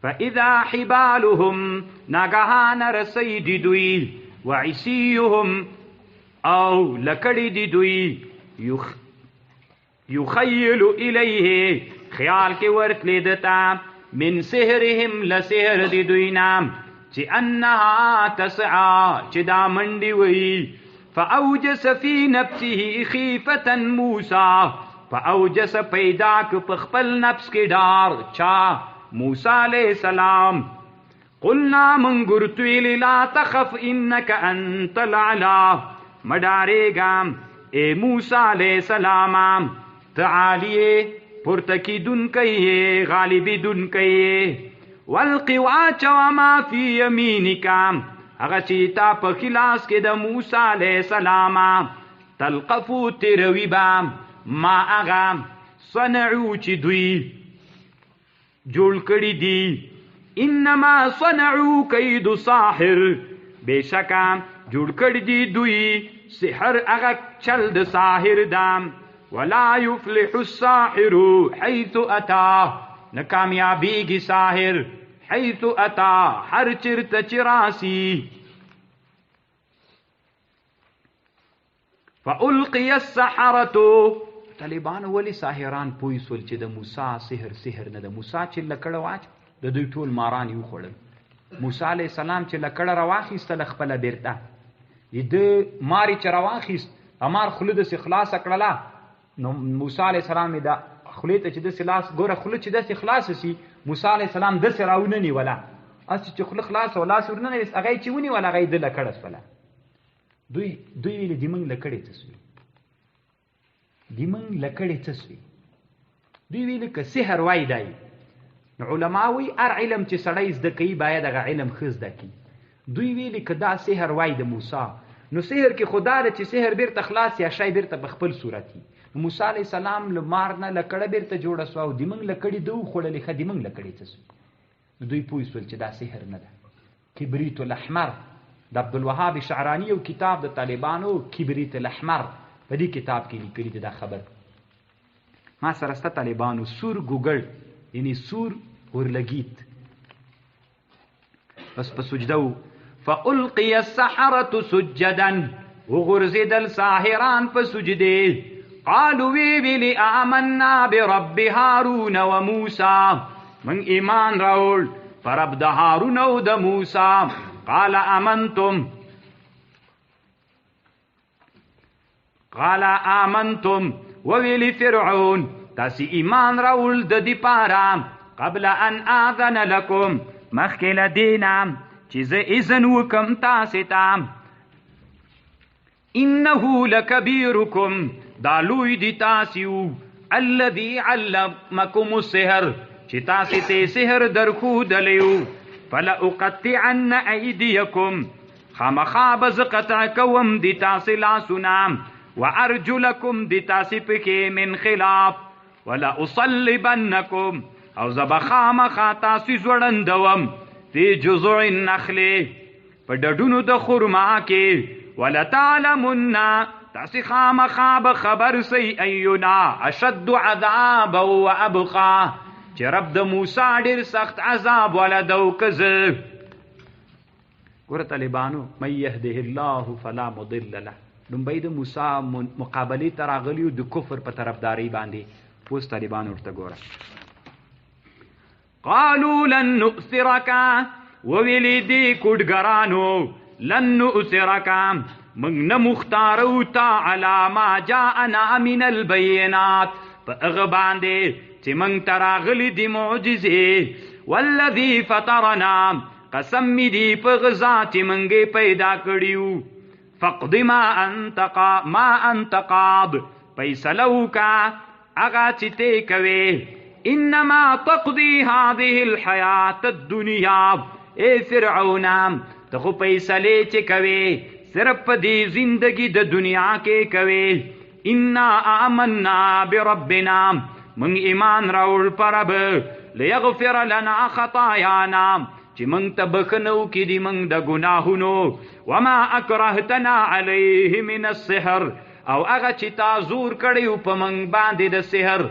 فاذا حبالهم ناگهان رسی دی دوی وعصیهم او لکڑی دی دوی یخیل الیه خیال کی ورتلی دتا من سحرهم لسحر دی دوی نام چی انها تسعا چی دا منڈی وی فاوجس فی نفسه خیفتا موسیٰ فاوجس پیداک پخپل نفس کی ڈار چا موسیٰ علیہ السلام قلنا منگرتویل لا تخف انک انت العلا مڈارے گام اے موسیٰ علیہ السلام تعالیے پرتکی دن کئیے غالبی دن کئیے والقوا چوما فی یمینکام اغا چیتا پا خلاص کے دا موسیٰ علیہ السلام تلقفو تیروی بام ما اغا صنعو چی دوی جوڑ کری دی انما صنعو کید ساحر بے شکا جوڑ کری دی دوی سحر اغا چل دا ساحر دام ولا يفلح الساحر حيث اتا نکامیابی گی ساحر حیث اتا ہر چرت چراسی فالقی السحرة طالبان ولی ساحران پوی سول چې د موسی سحر نه د موسی چې لکړه واچ د دوی ټول ماران یو خړل موسی علیہ السلام چې لکړه راواخیستل خپل بیرته د ماری چې راواخیست امار خلود سي خلاص کړلا نو موسی علیہ السلام دا خلیته چې د سلاس ګوره خلود چې د خلاص سي موسی علیہ السلام د سراونه نی ولا اس چې خل خلاص ولا سرنه نس اگې چې ونی ولا غې د لکړس ولا دوی ویل دی موږ لکړې تسوي دی موږ لکړې تسوي دوی ویل ک سحر وای دی علماوی ار علم چې سړی زده کوي باید هغه علم خز دکی دوی ویل ک دا سحر وای د موسی نو سحر کې خدا د چې سحر بیرته خلاص یا شای بیرته بخپل صورتي موسی علیہ السلام لمار نه لکړه بیرته جوړه سو او دی موږ لکړې دو خړلې خدي موږ لکړې تسوي دوی پوي سول چې دا سحر نه ده کبریت الاحمر د عبدالوهاب شعرانی او کتاب د طالبانو کبریت الاحمر په دې کتاب کې لیکلي دا خبر ما سره ست طالبانو سور ګوګل یعنی سور ورلګیت بس په سجده فالقي السحرة سجدا وغرزد الساحران په سجده قالوا وی آمنا برب هارون وموسى من ایمان راول فرب د هارون او د موسی قال آمنتم وویلی فرعون تاسی ایمان راول د دی پارا قبل ان آذن لکم مخکل دینا چیز اذن وکم تاسی تام انہو لکبیرکم دالوی دی تاسیو الذی علمکم السحر چی تاسی تی سحر در خود لیو فلا اقطعن ایدیکم خامخابز قطع کوم دی تاسی لاسونام وارجلکم دی تاسی پکی من خلاف ولا اصلبنکم او زبخام خاتاسی زوڑندوم فی جزع النخل پا ڈڈونو د خورما کے ولا تعلمن تاسی خام خواب خبر سی ایونا اشد عذابا و ابقا چی رب د موسی ډیر سخت عذاب ولا دو کز ګور طالبانو من يهده الله فلا مضل له لومبی د موسی مقابله تراغلیو د کفر په طرفداري باندې پوس طالبان ورته ګوره قالوا لن نؤثرك وویلی دی کوډګرانو لن نؤثرك من نمختارو تا علی ما جاءنا من البینات په هغه باندې چې من تراغلی دی معجزه والذی فطرنا قسم می دی په غزا چې منګې پیدا کړیو فقد ما انت قاض فیصلو کا اغا چې ته کوي انما تقضي هذه الحیات الدنیا اے فرعون ته خو فیصله چې کوي صرف په دې زندگی د دنیا کې کوي انا آمنا بربنا من ایمان راول پرب لیغفر لنا خطایانا چې من ته بخنو کې دی من د ګناهونو وما اکرهتنا علیه من السحر او هغه چې تا زور کړیو په من باندې د سحر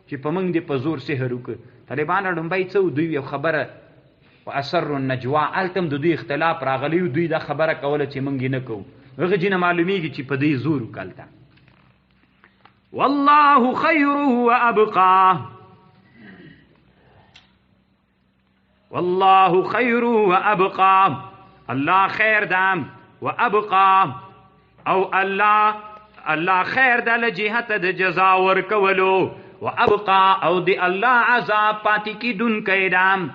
چې په من دی په زور سحر وک طالبان ډمبای څو دوی یو خبره واسر النجوا التم د دوی اختلاف راغلی دوی دا خبره کوله چې مونږ نه کوو هغه جنه معلومیږي چې په دې زور وکالتا والله خير وابقى والله خير وابقى الله خیر دام وابقى او الله خیر د لجهت د جزا ور کولو وابقى او دی الله عذاب پاتې کی دن کیدام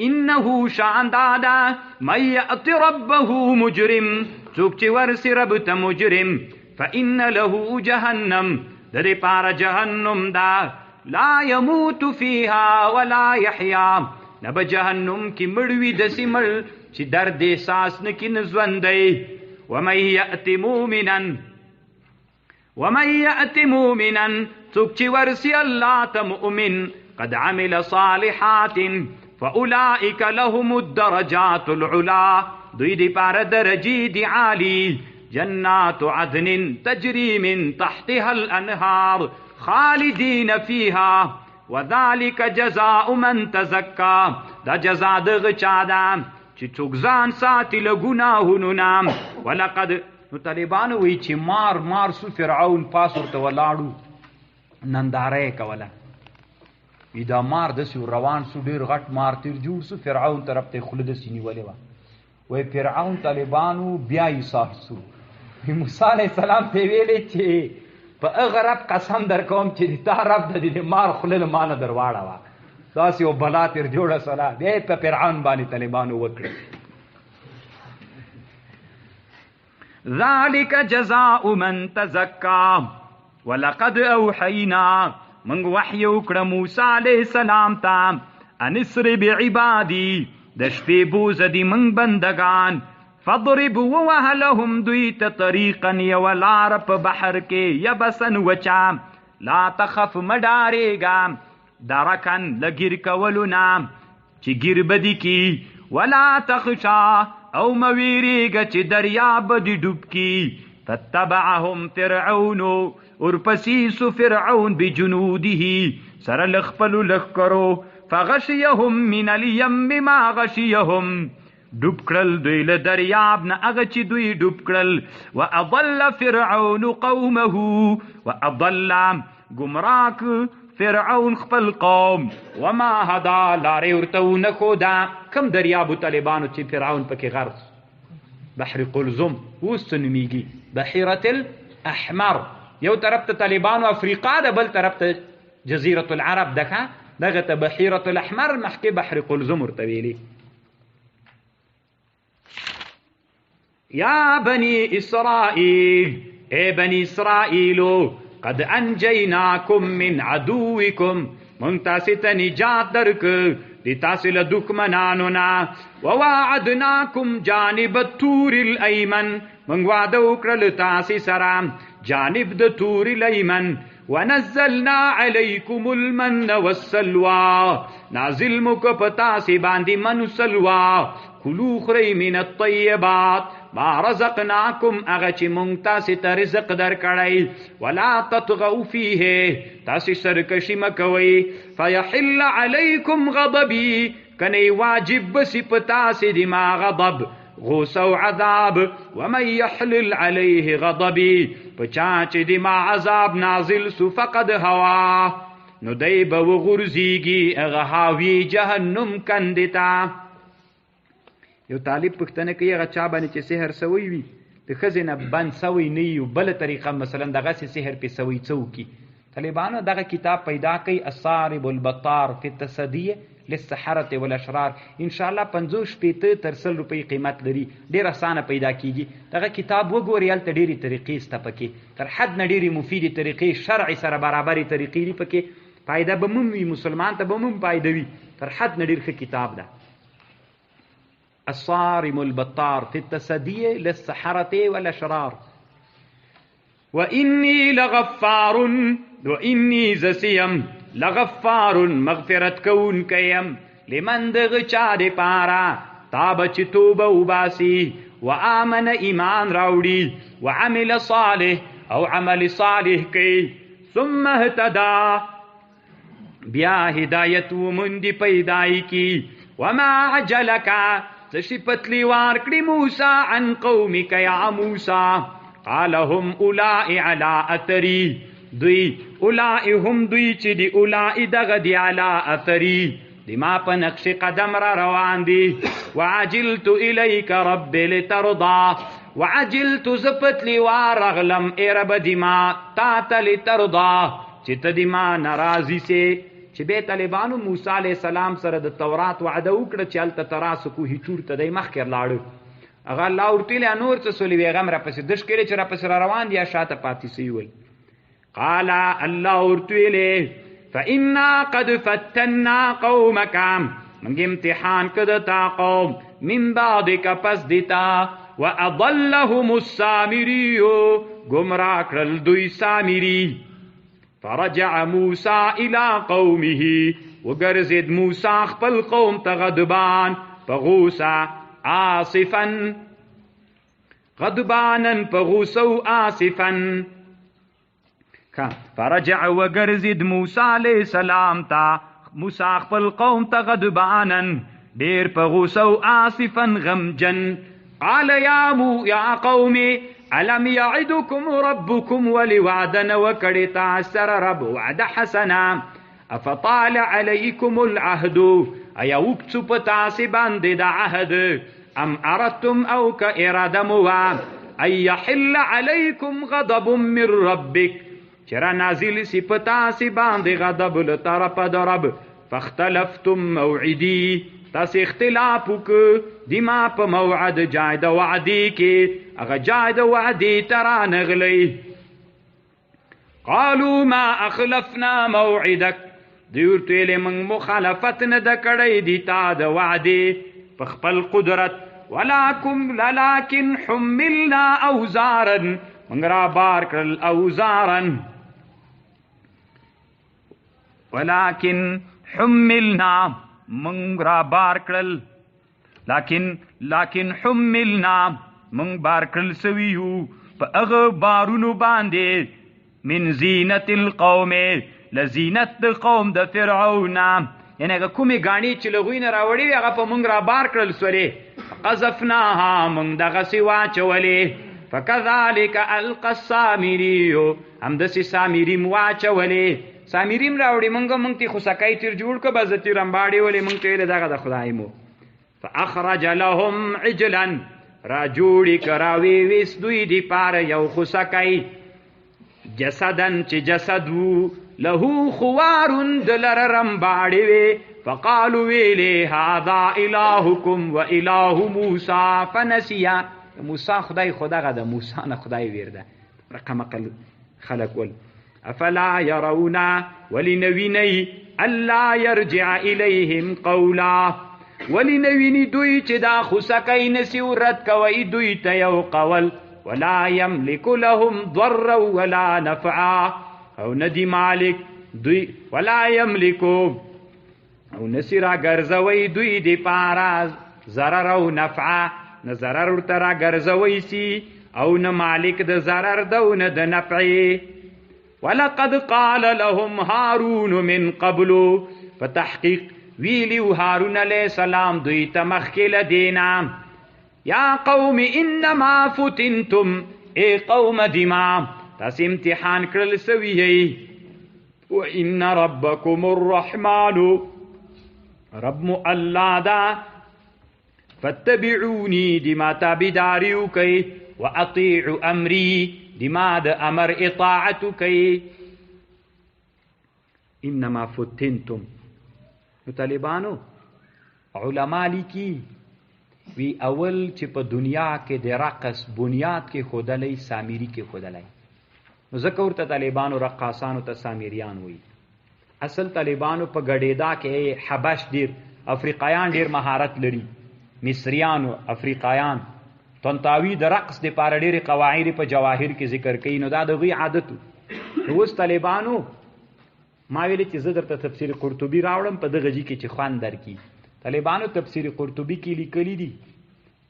انه شان دادا من یأتی ربه مجرم څوک چې ورسی رب ته مجرم فإن له جهنم د دې پاره جهنم دا لا يموت فيها ولا يحيا نب جهنم کی مړوي د سیمل چې درد احساس نکي نزوندې ومن يأت مؤمنا څوک چې ورسی الله ته مؤمن قد عمل صالحات فأولئك لهم الدرجات العلا دوی دی پاره درجی دی عالی جنات عدن تجری من تحتها الانهار خالدین فيها وذلك جزاء من تزكى دا جزا دغه چا ده چې څوک ځان ساتي له ګناهونو نام ولقد نو طالبان وی چې مار سو فرعون پاس ورته ولاړو ننداره کوله دا مار د سو روان سو ډیر غټ مار تیر جوړ سو فرعون طرف ته خلد سینی ولې وا وای فرعون طالبانو بیا یې ساسو موسی علی السلام ته ویلې چې په اغرب قسم در کوم چې تا رب د دې مار خلل مان درواړه وا تاسو یو بلا تیر جوړه سلا دې په فرعون باندې طالبانو وکړي ذالک جزاء من تزکا ولقد اوحینا منگ وحی وکړه موسی علیہ السلام ته انسر بعبادی د شپې بوز دی منگ بندگان فضرب وهلهم دوی ته طریقا یو لار په بحر کې یبسن وچا لا تخف مډارېږه درکن لګیر کولو نام چې ګیر بدی کی ولا تخشا او مویریږه چې دریاب دی ډوب کی فتبعهم فرعون ورپسیس فرعون بجنوده سر لخپل لخکرو فغشیهم من الیم ما غشیهم ډوب کړل دوی له دریاب نه هغه چې دوی ډوب کړل واضل فرعون قومه واضل گمراک فرعون خپل قوم وما هدا لارې ورته نه ښوده کوم دریاب طالبانو چې فرعون پکې غرق بحر قلزم اوس نومیږي بحیرة الاحمر یو طرف ته طالبانو افریقا ده بل طرف ته جزیرة العرب ده دغه ته بحیرة الاحمر مخکې بحر قلزم ورته ویلي یا بنی اسرائیل اے بنی اسرائیلو قد انجیناکم من عدوکم من تاسو ته نجات درک دی تاسو له دښمنانو نه وواعدناکم جانب الطور الایمن من وعده وکړل تاسو سره جانب د طور الایمن ونزلنا علیکم المن والسلوى نازل مک پتا سی باندې من سلوا کلو خری من الطیبات ما رزقناکم اغه چې مونږ تاسو ته رزق درکړی ولا تطغوا فیه تاسو سرکشی مکوئ فیحل علیکم غضبی کنی واجب بسی پتا سی دی ما غضب غوسه او عذاب ومن يحلل عليه غضبي پچا چې دی ما عذاب نازل سو فقد هوا نو دی به وغورځيږي هغه هاوی جهنم کندتا یو طالب پښتنه کوي هغه چا باندې چې سحر سوی وي د خزینه بند سوی نه یو بل طریقه مثلا دغه سحر په سوی څوکي طالبانو دغه کتاب پیدا کوي الصارب البطار فی التصدیه للسحرة والاشرار ان شاء الله 50 تر 100 روپۍ قیمت لري ډیر اسانه پیدا کیږي دغه کتاب وګورئ هلته ډیری طریقې سته پکې تر حد نه ډیری مفیدې طریقې شرعي سره برابرې طریقې دي پکې فایده به مومي مسلمان ته به موم فایده وي تر حد نه ډیر ښه کتاب ده الصارم البطار في التصدية للسحرة والاشرار وإني لغفار وإني زسيم لغفار مغفرت کون کیم لمن دغ چا دی پارا تاب چی توبه وباسی و آمن ایمان راوڑی و عمل صالح او عمل صالح کی ثم اهتدا بیا ہدایت و مندی پیدائی کی وما عجلک څه پتلی وار کړي موسی عن قومک یا موسی قال هم اولائی علی اثری دوی اولائی هم دوی چې دی اولائی دغه دی علی اثری دی ما په نقش قدم را روان دی وعجلت الیک رب لترضى وعجلت زپتلی وارغلم ای رب دی ما تا لترضى چې ته دی ما ناراضی سي چې به طالبانو موسی علیہ السلام سره د تورات وعده وکړه چې هلته تراسو کوهی تور ته دی مخکې لاړو هغه الله ورتلی نور څه سولې ویغم را پسې دش کړي چې را پسې را روان دي یا شاته پاتې سی وي قال الله ورتلی فإنا قد فتنا قومك من امتحان کده تا قوم من بعدک پس دیتا واضلهم السامری گمراه کړل دوی سامری فرجع موسی الى قومه وګرځید موسی خپل قوم ته غضبان پغوسا آصفا غضبانا پغوسو آصفا فرجع وګرځید موسی علیہ السلام ته موسی خپل قوم ته غضبانا ډیر پغوسو آصفا غمجن قال یا قومي الم يعدكم ربكم ولوعدنا وکړی تاسو رب وعده حسنا افطال عليكم العهد ایا وکڅو په تاسو باندې د عهد ام اردتم او كاراده موا اي يحل عليكم غضب من ربك چرا نازل سی په تاسو باندې غضب له طرفه د رب فاختلفتم موعدي تاسو اختلاف وک دیما په موعد جای د وعدی کې هغه جای د وعدی ترا نغلی قالوا ما اخلفنا موعدك دیور تیلې من مخالفت نه د کړی دی تا د وعدی په خپل قدرت ولکن حملنا اوزارا من را بار کړل اوزارا ولکن حملنا من را بار کړل لیکن حملنا من بار کړل سویو په هغه بارونو باندې من زینت القوم لزینت د قوم د فرعون یعنی هغه کومې غاڼې چې لغوی نه راوړي هغه په مونږ را بار کړل سولې قذفناها مونږ دغه سی واچولې فکذلک القى السامری همداسې سامری م واچولې سامری م راوړي مونږ تی خو سکای تیر جوړ که بزتی رمباړې ولې مونږ ته ویلې دغه د خدای مو فاخرج لهم عجلا را جوړی کراوی ویس دوی دی پار یو خسکی جسدن چې جسد وو له خوارن دلر رمباړی وی فقالو ویلی هذا الهکم و اله موسی فنسیا موسی خدای خدغه د موسی نه خدای ویرده رقم قل خلق ول افلا يرون ولنوینی الا يرجع الیهم قولا ولنوینی دوی چې دا خسکی نسی ورد کوي دوی ته یو قول ولا يملك لهم ضرا ولا نفعا او ندی مالک دوی ولا يملكو او نسی را ګرځوي دوی دی پارا ضرر او نفعا نه ضرر ورته را ګرځوي سي او نه مالک د ضرر دو نه د نفع ولقد قال لهم هارون من قبل فتحقیق ویلیو هارون علیہ السلام دوی تمخکل دینا یا قوم انما فتنتم اے قوم دیما تاس امتحان کرل سویئی و ان ربکم الرحمن رب مو اللہ دا فاتبعونی دیما تابداریو کئی و اطیع امری دیما دا امر اطاعتو کئی انما فتنتم نو طالبانو علماء لیکي وی اول چې په دنیا کې د رقص بنیاد کې خودلای سامری کې خودلای نو ځکه ورته طالبانو رقاصانو ته سامریان وی اصل طالبانو په ګډېدا کې حبش ډیر افریقایان ډیر مهارت لري مصریانو افریقایان طنطاوی د رقص د پاره ډیر قواعد په جواهر کې ذکر کوي نو دا د غي عادت اوس طالبانو ما ویل چې زه درته تفسیر قرطبی راوړم په دغه ځای کې چې خوان درکې طالبانو تفسیر قرطبی کې لیکلي دي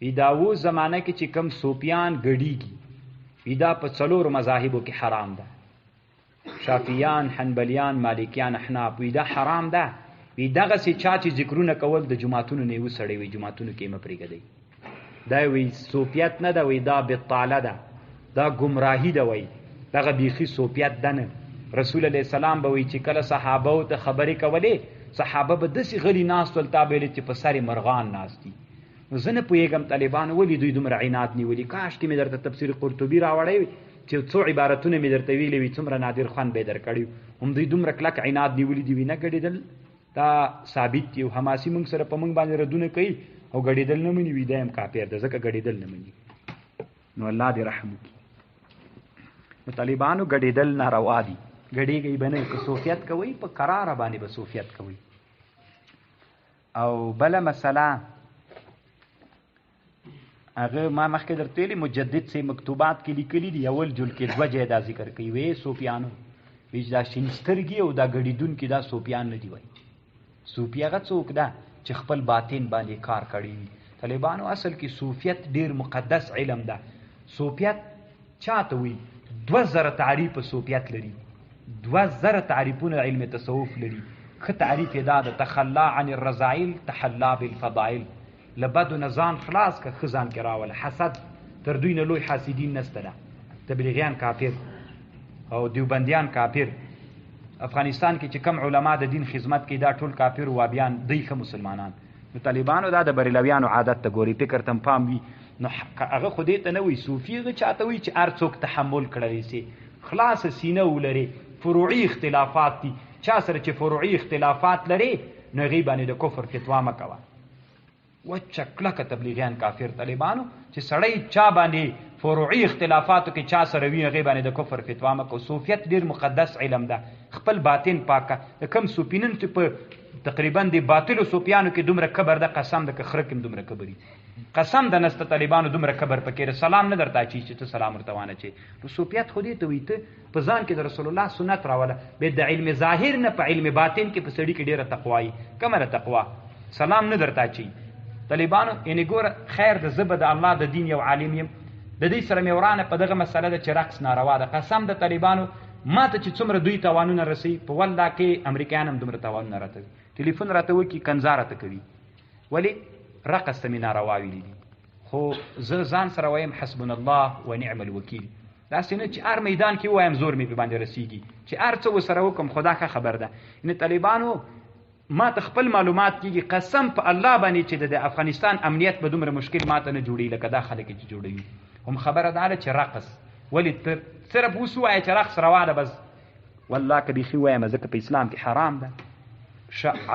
وی دا و زمانه کې چې کم صوفیان ګډیږي وی دا په څلور مذاهبو کې حرام ده شافعیان حنبلیان مالکیان احناف وی دا حرام ده وی دغسې چا چې ذکرونه کول د جوماتونو نه یې وسړی وي جوماتونو کې یې مه پرېږدئ دا وی صوفیت نه ده وی دا بطاله ده دا گمراهي ده وی دغه بیخي صوفیت ده نه رسول علیه السلام به وی چې کله صحابهو ته خبرې کولې صحابه به داسې غلي ناست ول تا به ویلې چې په سر مرغان ناست دي نو زه نه پوهېږم طالبانو ولې دوی دومره عناد نیولي کاشکې مې درته تفسیر قرطبي راوړی وي چې څو عبارتونه مې درته ویلې وي څومره نادر خوند به یې درکړي هم دوی دومره کلک عناد نیولي دي وي نه ګډېدل دا ثابت دي او حماسي موږ سره په موږ باندې ردونه کوي او ګډېدل نه مني وي دا هم کافر ده ځکه ګډېدل نه مني نو الله دې رحم وکړي نو طالبانو ګډېدل ناروا دي ګډېږئ به نه که صوفیت کوئ په قراره باندې به صوفیت کوئ او بله مسله هغه ما مخکې درته ویلي مجدد سي مکتوبات کې لیکلي دي اول جل کې 2 ځایه دا ذکر کوي وی صوفیانو وی دا شین سترګي او دا ګډېدونکي دا صوفیان نه دي وایي صوفي هغه څوک ده چې خپل باطن باندې کار کړی وي طالبانو اصل کې صوفیت ډیر مقدس علم ده صوفیت چاته وي 2000 تعریف صوفیت لري 2000 تعریفونه علم تصوف لري ښه تعریف یې دا ده تخلا عن الرذائل تحلا بالفضائل لبد و نزان خلاص که خزان کې راول حسد تر دوی نه لوی حاسدین نسته ده تبلیغیان کافر او دیوبندیان کافر افغانستان کې چې کم علما د دین خدمت کوي دا ټول کافر وابیان دی ښه مسلمانان نو طالبانو دا د بریلویانو عادت ته ګوري فکر ته پام وي نو هغه خو دې ته نه وي صوفي هغه چاته وي چې هر څوک تحمل کړی سي خلاص سینه ولري فروعي اختلافات دي چا سره چې فروعي اختلافات لري نو هغې باندې د کفر فتوا مه کوه وچه کلکه تبلیغیان کافر طالبانو چې سړی چا باندې فروعي اختلافاتو کې چا سره وي هغې باندې د کفر فتوا مه کوه صوفیت ډېر مقدس علم ده خپل باطن پاکه د کم صوفي نن چې په تقریبا د باطلو صوفیانو کې دومره کبر ده قسم ده که خره کې دومره کبري قسم ده نسته طالبانو دومره کبر پکې سلام نه درته اچي چې ته سلام ورته وانه چې نو صوفیت خو دې ته وي ته په ځان کې د رسول الله سنت راوله بیا د علم ظاهر نه په علم باطن کې په سړي کې ډېره تقوا وي کومه تقوا سلام نه درته اچي طالبانو یعنې ګوره خیر د زه به د الله د دین یو عالم یم د دې سره مې ورانه په دغه مسله ده چې رقص ناروا ده قسم د طالبانو ما ته چې څومره دوی تاوانونه رسوي په والله کې امریکایان هم دومره تاوانونه راته ټلیفون راته وکړي کنځا راته کوي ولې رقص ته مې ناروا ویلي دي خو زه ځان سره وایم حسبنا الله و نعم الوکیل داسې نه چې هر میدان کې ووایم زور مې په باندې رسیږي چې هر څه ورسره وکړم خدا ښه خبر ده یعنې طالبانو ما ته خپل معلومات کېږي قسم په الله باندې چې د افغانستان امنیت به دومره مشکل ما ته نه جوړوي لکه دا خلک چې جوړوي هم خبره دا ده چې رقص ولې ته صرف اوس ووایه چې رقص روا ده بس والله که بیخي وایم ځکه په اسلام کې حرام ده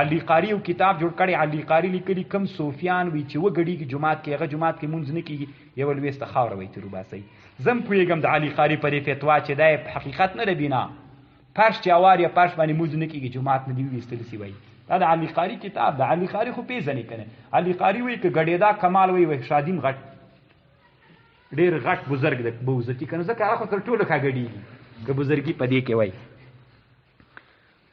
علي قاري یو کتاب جوړ کړی علي قاري لیکلي کم صوفیان وي چې وګډېږي جومات کې هغه جومات کې مونځ نه کېږي یوه لویسته خاوره وایي ترې وباسئ زه هم پوهېږم د علي قاري په دې فتوا چې دا په حقیقت نه ده بنا فرش چې اوار یا فرش باندې مونځ نه کېږي جومات نه دي وویستلی سي وایي دا د علي قاري کتاب د علي قاري خو پیژنې که نه علي قاري وایي که ګډېدا کمال وایي شادیم غټ ډېر غټ بزرګ د بوزتي که نه ځکه هغه خو تر ټولو ښه ګډېږي که بزرګي په دې کې وایي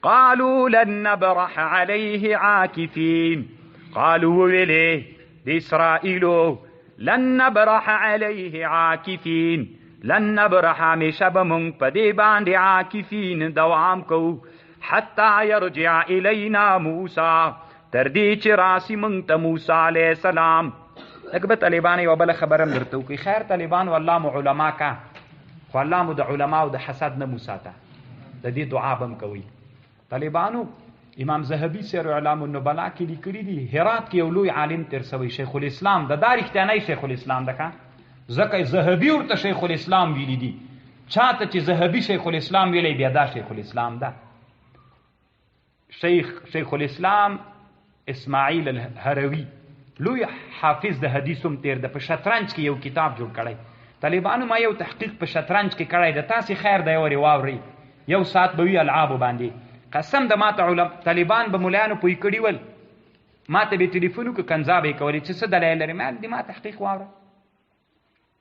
قالوا لن نبرح عليه عاكفين قالوا ویلې د اسرائیلو لن نبرح عليه عاكفين لن نبرح همیشه به مونږ په دې باندې عاکفین دوام کوو حتی یرجع الینا موسی تر دې چې راسي مونږ ته موسی علیه السلام لکه به طالبان یوه بله خبره هم درته وکړي خیر طالبانو الله مو علما کا خو الله مو د علماو د حسد نه موساته د دې دعا به هم کوئ طالبانو امام ذهبي سیر اعلام النبلا کې لیکلي دي هرات کې یو لوی عالم تېر سوی شیخ الاسلام د دا رښتیانی شیخ الاسلام ده که ځکه ذهبي ورته شیخ الاسلام ویلي دي چاته چې ذهبي شیخ الاسلام ویلی بیا دا شیخ الاسلام ده شیخ الاسلام اسماعیل الهروي لوی حافظ د حدیث هم تېر ده په شطرنج کې یو کتاب جوړ کړی طالبانو ما یو تحقیق په شطرنج کې کړی ده تاسې خیر دی ورې واورئ یو ساعت به وي العابو باندې قسم د ما ته طالبان به ملایانو پوی کړي ول ما ته به ټلیفون وکړه کنځا به یې کولې چې څه دلایل لري ما د ما تحقیق واوره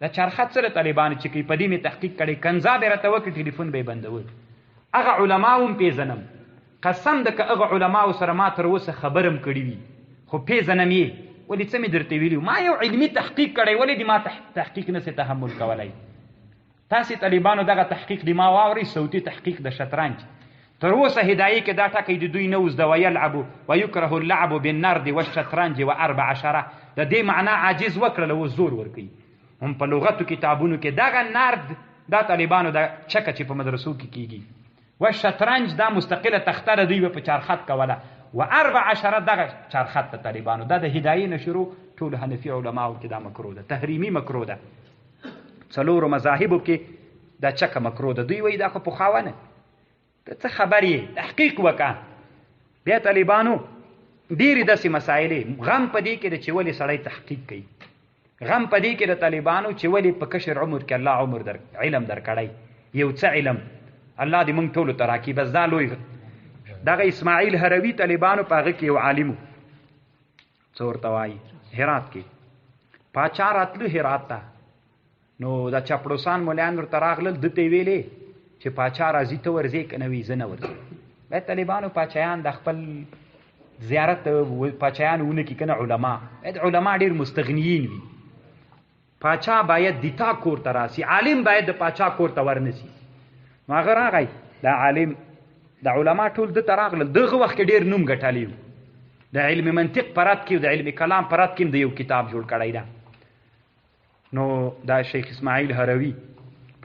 د چرخت سره طالبانو چې کوي په دې مې تحقیق کړی کنځا به یې راته وکړي ټلیفون به یې بندول هغه علماو هم پېژنم قسم ده که هغه علماو سره ما تر اوسه خبر هم کړي وي خو پېژنم یې ولې څه مې درته ویلي ما یو علمي تحقیق کړی ولې د ما تحقیق نسې تحمل کولی تاسې طالبانو دغه تحقیق د ما واورئ صوتي تحقیق د شطرنج تر اوسه هدایې کې دا ټکی د دوی نه وزده ویلعب ویکره اللعب بالنرد والشطرنج و14 د دې معنا عاجز وکړله اوس زور ورکوي هم په لغتو کتابونو کې دغه نرد دا طالبانو د چکه چې په مدرسو کې کیږي والشطرنج دا مستقله تخته ده دوی به په چارخط کوله و14 دغه چارخط د طالبانو دا د هدایې نه شروع ټول حنفي علماو کې دا مکروه ده تحریمي مکروه ده څلورو مذاهبو کې دا چکه مکروه ده دوی وایي دا خو پخوا نه ته څه خبر یې تحقیق وکړه بیا طالبانو ډېرې داسې مسایلې غم په دې کې ده چې ولې سړی تحقیق کوي غم په دې کې د طالبانو چې ولې په کشر عمر کې الله عمر علم درکړی یو څه علم الله دې موږ ټولو ته راکړي بس دا لوی دغه اسماعیل هروي طالبانو په هغه کې یو عالم څه ورته وایي هرات کې پاچا راتلو هرات ته نو دا چپړوسان مولیان ورته راغلل ده ته یې ویلې چې پاچا راځي ته ورځې که نه وي زه نه ورځم باید طالبانو پاچایان د خپل زیارت پاچایان ونه کړي که نه علما باید علما ډېر مستغنیین وي پاچا باید د تا کور ته راسي عالم باید د پاچا کور ته ورنسي نو هغه راغی دا عالم د علما ټول ده ته راغلل دغه وخت کې ډېر نوم ګټلی و د علم منطق په رد کې او د علم کلام په رد کې هم د یو کتاب جوړ کړی ده نو دا شیخ اسماعیل هروي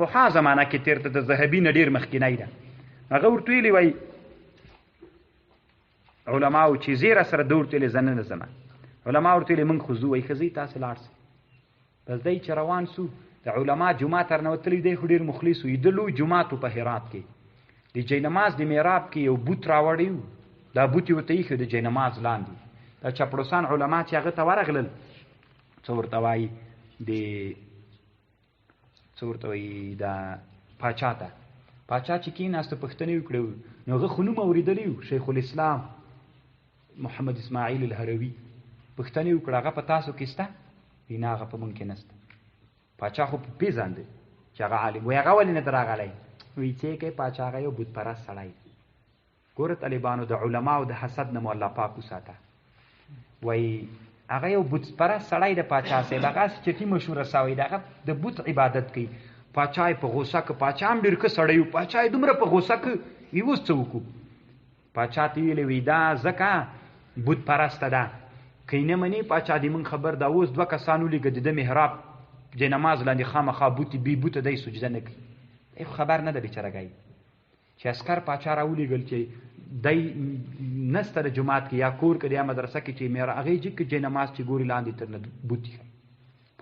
پخوا زمانه کې تېر ته د ذهبي نه ډېر مخکینی ده هغه ورته ویلي وایي علماو چې زیره سره ده ورته ویلې زه نه ځم علما ورته ویلې موږ خو ځو وایي ښه ځئ تاسې لاړ سئ بس دی چې روان سو د علما جومات ته رنوتلی دی خو ډېر مخلص و د لوی جومات په هرات کې د جینماز د میراب کې یو بوت راوړی و دا بوت یې ورته ایښی د جینماز لاندې دا چپړوسان علما چې هغه ته ورغلل څه ورته وایي څه ورته وایي دا پاچا ته پاچا چې کېناسته پوښتنې وکړې نو هغه خو نوم اورېدلی و شیخ الاسلام محمد اسماعیل الهروي پوښتنې وکړه هغه په تاسو کې شته وایي نه هغه په موږ کې نشته پاچا خو پېژانده چې هغه عالم وایي هغه ولې نه ده راغلی وایي څه یې کوي پاچا هغه یو بت پرست سړی ګوره طالبانو د علماو د حسد نه مو الله پاک وساته وایي هغه یو بت پرست سړی د پاچا صاحب هغه چټي مشهوره سوی د هغه د بت عبادت کوي پاچا یې په غوسه که پاچا هم ډېر ښه سړی و پاچا یې دومره په غوسه که وي اوس څه وکړو پاچا ته ویلې وایي دا ځکه بت پرسته ده که یې نه منې پاچا دې موږ خبر دا اوس 2 کسان ولیږه د ده محراب جینماز لاندې خامخا بوتې بې بوته دی سجده نه کوي دی خبر نه ده بېچارهګی چې عسکر پاچا راولېږل چې دی نسته د جومات کې یا کور کې یا مدرسه کې چې هغې جګ کې جینماز چې ګوري لاندې تر نه بوتې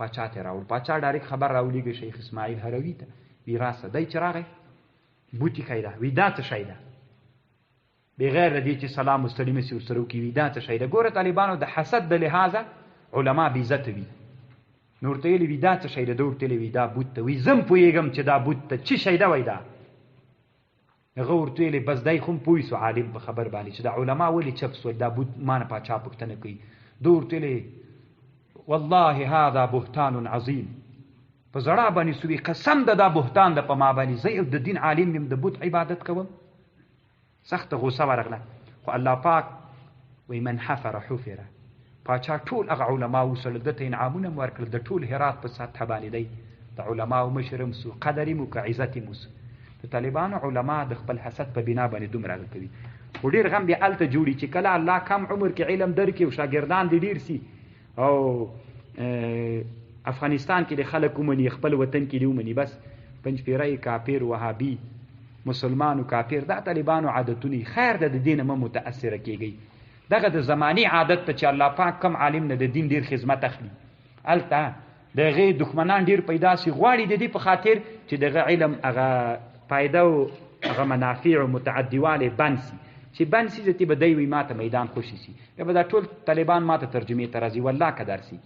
پاچا ته راوړ پاچا ډایرکټ خبر راولېږي شیخ اسماعیل هروي ته وی راسه دی چې راغی بوتې ښی ده وی دا څه شی ده بغیر د دې چې سلام مستړي مسي ورسره وکړي وي دا څه شی ده ګوره طالبانو د حسد د لحاظه علما بېعزته وي نو ورته ویلي وي دا څه شی ده ده ورته ویلي وي دا بوت ته وي زه هم پوهېږم چې دا بوت ته څه شی ده وایي دا هغه ورته ویلې بس دی خو هم پوه سو عالم په خبر باندې چې دا علما ولې چپ سول دا بوت ما نه پاچا پوښتنه کوي ده ورته ویلې والله هذا بهتان عظیم په زړه باندې سوي قسم ده دا بهتان ده په ما باندې زه یو د دین عالم یم د بوت عبادت کوم سخته غوسه ورغله خو الله پاک وایي من حفر حفره پاچا ټول هغه علما وسول ده ته انعامونه م ورکړل د ټول هرات په سطحه باندې دی د علماو مشر هم سو قدر یې مو که عزت یې مو سو د طالبانو علما د خپل حسد په بنا باندې دومره هغه کوي خو ډېر غم بیا هلته جوړي چې کله الله کم عمر کې علم درکړي او شاګردان دې ډېر سي او افغانستان کې د خلک ومني خپل وطن کې دې ومني بس پنجپیری کافر وهابي مسلمانو کافر دا طالبانو عادتونه خیر ده د دې نه مه متاثره کېږئ دغه د زماني عادت ته چې الله پاک کم عالم نه د دین ډېر خدمت اخلي هلته د هغې دښمنان ډېر پیدا سي غواړي د دې په خاطر چې دغه علم هغه فایده او هغه منافع او متعدیوالی بند سي چې بند سي ځتې به دی وي ما ته میدان خوشي سي بیا به دا ټول طالبان ما ته ترجمې ته راځي والله که درسي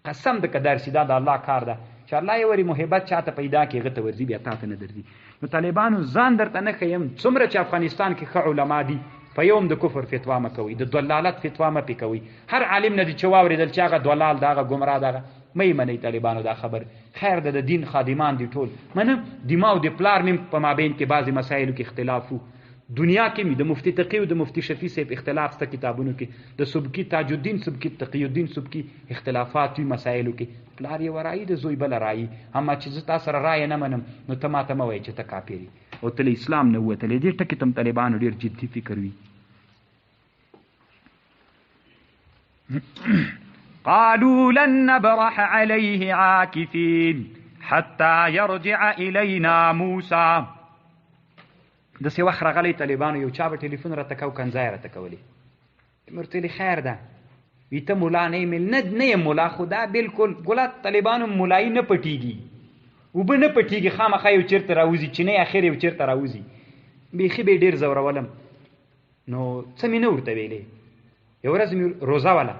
قسم ده که درسي دا د الله کار ده چې الله یې ورې محبت چاته پیدا کړي هغه ته ورځي بیا تا ته نه درځي نو طالبانو ځان درته نه ښیم څومره چې افغانستان کې ښه علما دي په یو هم د کفر فتوا مه کوئ د دلالت فتوا مه پې کوئ هر عالم نه دي چې واورېدل چې هغه دلال ده هغه ګمراه ده هغه مه یې منئ طالبانو دا خبر خیر ده د دین خادمان دي ټول منم د ما او د پلار مې په مابین کې بعضې مسایلو کې اختلاف و دنیا کې مې د مفتي تقي او د مفتي شفیع صاحب اختلاف شته کتابونو کې د سبکي تاج الدین سبکي تقي الدین سبکي اختلافات وي مسایلو کې پلار یې ورایي د زوی بله رایي اما چې زه تا سره رایه نه منم نو ته ما ته مه وایې چې ته کافر یې او تل اسلام نه وتلې. دې ټکي تم طالبانو ډېر جدي فکر وي. قالوا لن نبرح عليه عاكفين حتى يرجع إلينا موسى. داسې وخت راغلی طالبانو یو چا به ټلیفون راته کو کنځای راته کولی. ورته ویلې خیر ده وي ته ملا نه یې نه یم ملا، خو دا بلکل ګوله طالبانو ملایي نه پټېږي، اوبه نه پټېږي، خامخا یو چېرته راوځي چینی اخر یو چېرته راوځي. بیخي به یې ډېر زورولم نو څه مې نه ورته ویلې. یو ورځ مې روزه وله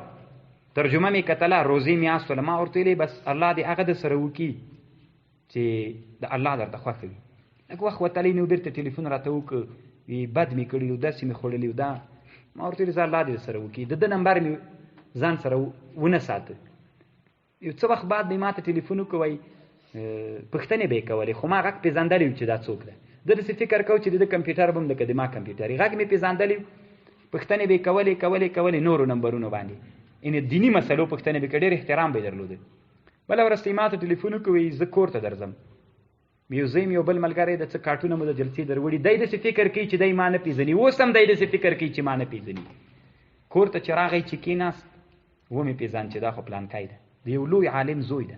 ترجمه مې کتله، روزې مې استوله. ما ورته ویلې بس الله دې هغه د سره وکړي چې د الله درته خوښه وي. لږ وخت وتلی نو بېرته ټلیفون راته وکړ، وي بد مې کړي و، داسې مې خوړلي و دا. ما ورته ویلې زه الله دې سره وکړي. د ده نمبر مې ځان سره ونه ساته. یو څه وخت بعد مې ما ته ټلیفون وکړ، وایي پوښتنې به یې کولې، خو ما غږ پېژندلی و چې دا څوک ده. ده داسې فکر کو چې د ده کمپیوټر به هم لکه د ما کمپیوټر غږ مې پېژندلی و. پوښتنې به یې کولې نورو نمبرونو باندې، یعنې دیني مسلو پوښتنې به یې ډېر احترام به یې درلوده. بله ورځ ته یې ما ته ټلیفون وکړ، وایي زه کور ته درځم. یو زه یم یو بل ملګری د څه کارټونه مو د جلسې در وړي. دی داسې فکر کوي چې دی ما نه پېژني، اوس هم دی داسې فکر کوي چې ما نه پېژني. کور ته چې راغی چې کېناست ومې پېژاند چې دا خو پلانکی ده، د یو لوی عالم زوی ده.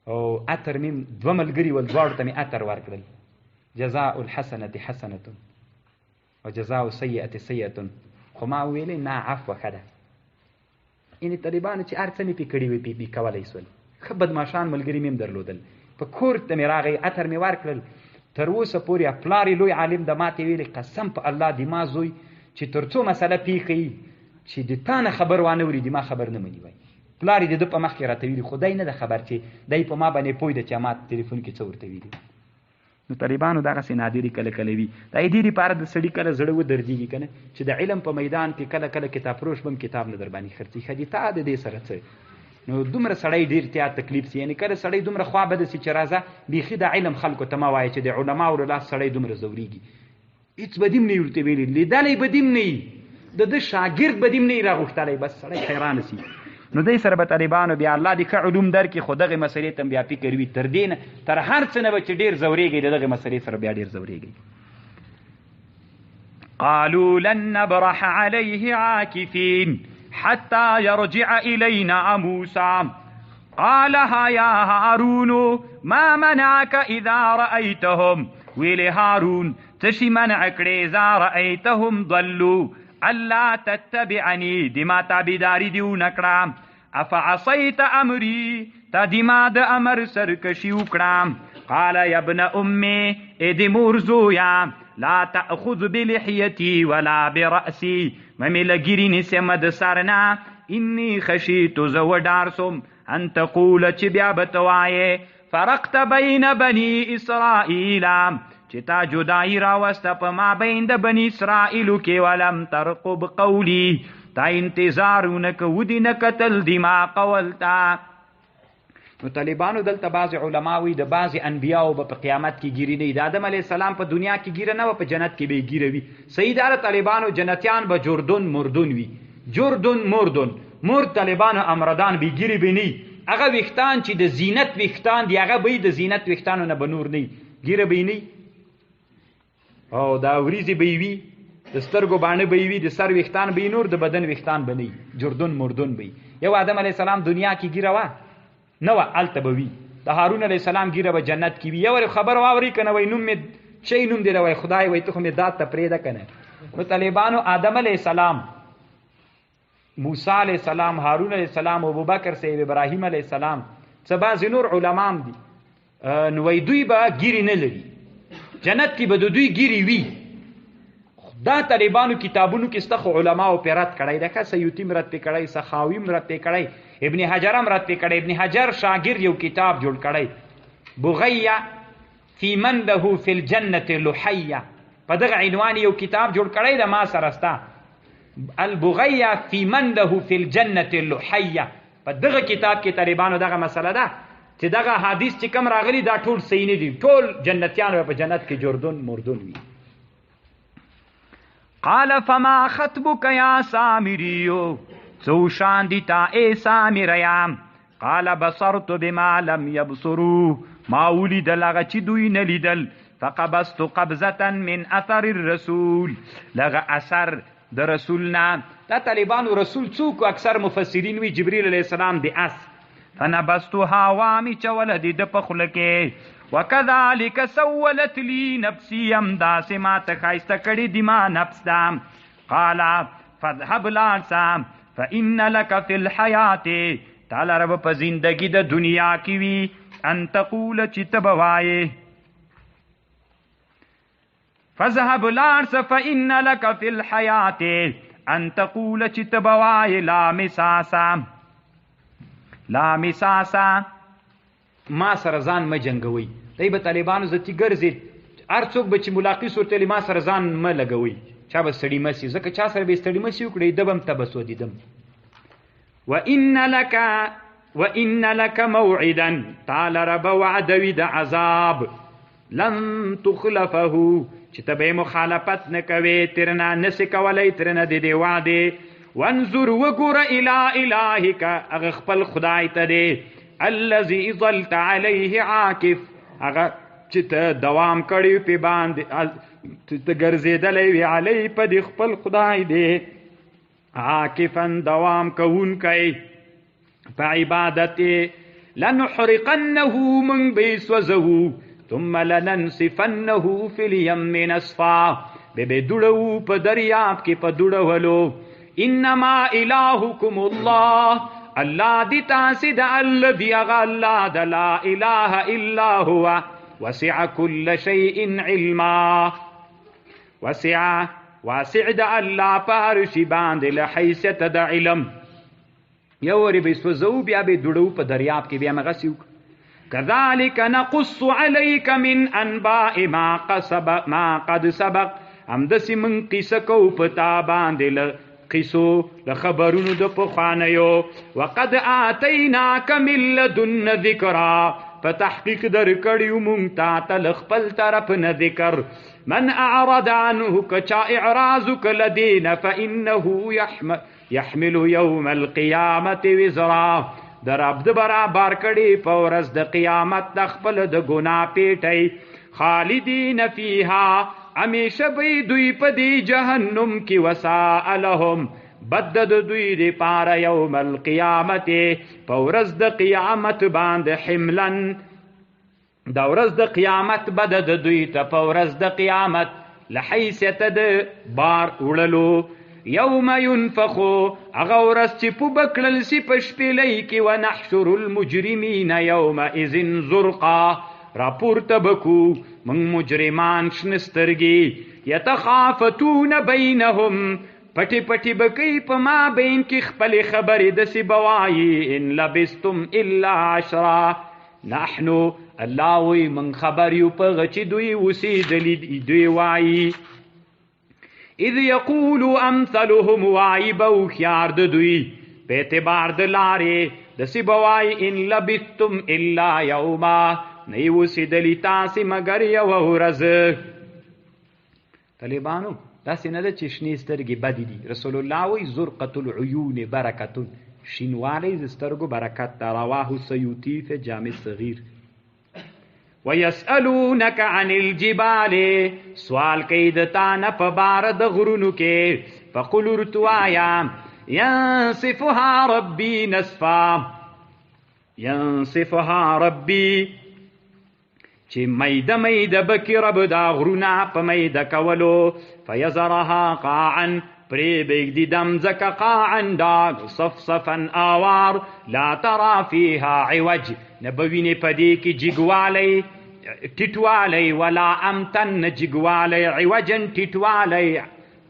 او عطر مې دوه ملګري ول، دواړو ته مې عطر ورکړل. جزاء الحسنة حسنة او جزاء السیئة سیئة. خو ما ویلې نه عفوه ښه ده. یعنې طالبانو چې هر څه مې پې کړي وي پې کولی سول. ښه بدماشان ملګري مې هم درلودل. په کور ته مې راغی عطر مې ورکړل. تر اوسه پورې پلار یې لوی عالم د ماتې ویلې قسم په الله د ما زوی چې تر څو مسله پېښه وي چې د تا نه خبر وانه وري د ما خبر نه مني. وایي پلار یې د ده په مخ کې راته ویلي، خو دی نه ده خبر چې دی په ما باندې پوه ده چې ما تلیفون کې څه ورته ویلي. نو طالبانو دغسې نادرې کله کله وي. د دې دپاره د سړي کله زړه ودردېږي که نه چې د علم په میدان کې کله کله کتاب فروش به هم کتاب نه در باندې خرڅي. ښه دي تا د دې سره څه. نو دومره سړی ډېر تیار تکلیف سي، یعنې کله سړی دومره خوا بده سي چې راځه بیخي د علم خلکو ته مه وایه چې د علماو له لاس سړی دومره ځورېږي. هېڅ بدي هم نه یې ورته ویلي، لیدلی بدي هم نه یي، د ده شاګرد بدي هم نه یي راغوښتلی، بس سړی حیرانه سي. نو دی سره به طالبانو بیا الله دې ښه علوم درکړي، خو دغې مسلې ته بیا فکر وي. تر دې نه تر هر څه نه به چې ډېر ځورېږي د دغې مسلې سره بیا ډېر ځورېږي. قالوا لن نبرح عليه عاكفين حتى يرجع إلينا موسى قال يا هارون ما منعك إذا رأيتهم. ویلې هارون تشي منع کړې إذا رأيتهم ضلوا الله تتبعني دما تابیداری دیو نکړه. افعصیت امری تا دما د امر سرکشی وکړه. قال یا ابن امي ادي مرزویا لا تأخذ بلحيتي ولا برأسي ممی لګری نسم د سرنا اني خشيت زو ډارسم ان تقول چې بیا بتوایه فرقت بین بني اسرائيل چې تا جدائی راوسته په ما بین د بني اسرائیلو کې ولم ترقب قولی تا انتظارونه که ودي نه کتل دی ما قولتا. نو طالبانو دلته بعضې علماوی د بعضې انبیاو به په قیامت کې ګیرې نه وي. د آدم علیه السلام په دنیا کې ګیره نه وه، په جنت کې به یې ګیره وي. صحیح ده طالبانو جنتیان به جردن مردون وي. جردن مردون مرد طالبانو امردان به ګیرې به نه وي. هغه ویښتان چې د زینت ویښتان دي هغه به د زینت ویښتانو نه به نور نه وي، ګیره به یې نه وي. او دا وریځې به یې وي، د سترګو باڼه به یې وي، د سر ویښتان به یې نور، د بدن ویښتان به نه وي، جردن مردون به وي. یو آدم علیه السلام دنیا کې ګیره وه نه وه، هلته به وي. د هارون علیه السلام ګیره به جنت کې وي. یو خبر واوري که نه وایي نوم مې چی نوم دی وایي خدای وایي ته خو مې داد ته پرېږده که نه. نو طالبانو آدم علیه السلام، موسی علیه السلام، هارون علیه السلام، ابوبکر صاحب، ابراهیم علیه السلام، څه بعضې نور علما هم دي، نو وایي دوی به ګیرې نه لري، جنت کې به د دوی ګیرې وي. دا طالبانو کتابونو کې سته خو علماو پې رد کړی ده، که سیوطي م رد پې کړی، سخاوي م رد پې کړی، ابن حجر هم رد پې کړی. ابن حجر شاګرد یو کتاب جوړ کړی بغیه فی من له فی الجنة لحیه، په دغه عنوان یو کتاب جوړ کړی ده ما سره سته، البغیه فی من له فی الجنة لحیه. په دغه کتاب کې طالبانو دغه مسله ده چې دغه حدیث چې کم راغلی دا ټول صحیح نه دي، ټول جنتیان به په جنت کې جردون مردون وي. قال فما خطبك يا سامريو څو شان دي تا ای سامریام. قال بصرت بما لم يبصروا ما ولیدل هغه چې دوی نه لیدل. فقبضت قبضة من اثر الرسول لغه اثر د رسولنا. دا طالبانو رسول څوک؟ اکثر مفسرین وی جبرئیل علیہ السلام دی اس. فنبستها وامی چول دی د پخله کې وکذالک سولت لی نفسی ام داس ما تخایست کړي دی ما نفس دام. قال فذهب لارسام فإن لك في الحياة تعالی رب په زندگی د دنیا کې وی ان تقول چې تبوایه فذهب لارس فإن لك في الحياة ان تقول چې تبوایه لا مساسا لا مساسا ما سره ځان ما جنگوي. دی به طالبانو زتی ګرځي هر څوک به چې ملاقات صورت ما سره ځان ما لګوي چا به ستړي مسي ځکه چا سره به ستړي مسي وکړي دبم تبسو دیدم. وإن لك موعدا تعال رب وعدوي د عذاب لن تخلفه چې تبه مخالفت نکوي ترنا نس کولای ترنا د دی وعده. وانظر وګور الى الهك اغه خپل خدای ته دی الذي ظلت عليه عاكف اغه چې ته دوام کړی په باندې ته ګرځېدلې وی علی په د خپل خدای دی عاکفا دوام کوون کوي په عبادت. لنحرقنه من بيسوزه ثم لننسفنه في اليم نسفا به دوړو په دریاب کې په دوړولو. انما الهكم الله الله دی تاسو د الذي الله د لا اله الا هو وسع كل شيء علما. واسع د الله په شی باندې له حیثیت د علم. یو ری به سوزو بیا به دوړو په دریاب کې بیا مغسیو. كذلك نقص عليك من انباء ما قد سبق هم دسی من قصه کو پتا باندې له قصو له خبرونو د پخوانیو. وقد آتیناک من لدن ذکرا په تحقیق در کړیو مونږ تا ته خپل طرف نه ذکر. من اعرض عنه کچا اعراض کلدین فانه يحمل يوم القيامه وزرا در عبد برابر کړي په ورځ د قیامت د خپل د ګناه پیټي. خالدین فیها همیشه به دوی په دی جهنم کې وسائلهم بدد دوی دی پار یوم القیامت په ورځ د قیامت باندې حملن دا ورځ د قیامت بدد دوی ته په ورځ د قیامت لحیثیت د بار وړلو. یوم ينفخو اغه ورځ چې په بکړل سی پشپلې کې ونحشر المجرمین یومئذ زرقا راپورته بکو من مجرمان شنسترګي یتخافتون بینهم پټي پټي بکی په ما بین کې خپل خبرې د سی بوایي ان لبستم الا عشرا. نحنو الله وی من خبر یو په غچ دوی وسیدلې دوی وایي اذ یقول امثلهم وعیب او خيار د دوی په اعتبار د لارې د سی بوایي ان لبستم الا یوما نه وسیدلې تاسو مگر یو ورځ. طالبانو داسې نه ده چې شنې سترګې بدې دي. رسول الله وی زرقة العیون برکة شینوالی د سترګو برکت ده. رواه سیوطی فی جامع صغیر. ويسألونك عن الجبال سوال کوي د تا نه په بار د غرونو کې. فقل ارتوایا ينصفها ربي نصفا ينصفها ربي چې میده میده بکی رب دا غرونا په میده کولو. فیزرها قاعا پری بگدی دم زکا قاعا دا صفصفا آوار لا ترا فیها عوج نبوینی پدی کی جگوالی تتوالی ولا امتن جگوالی عوجا تتوالی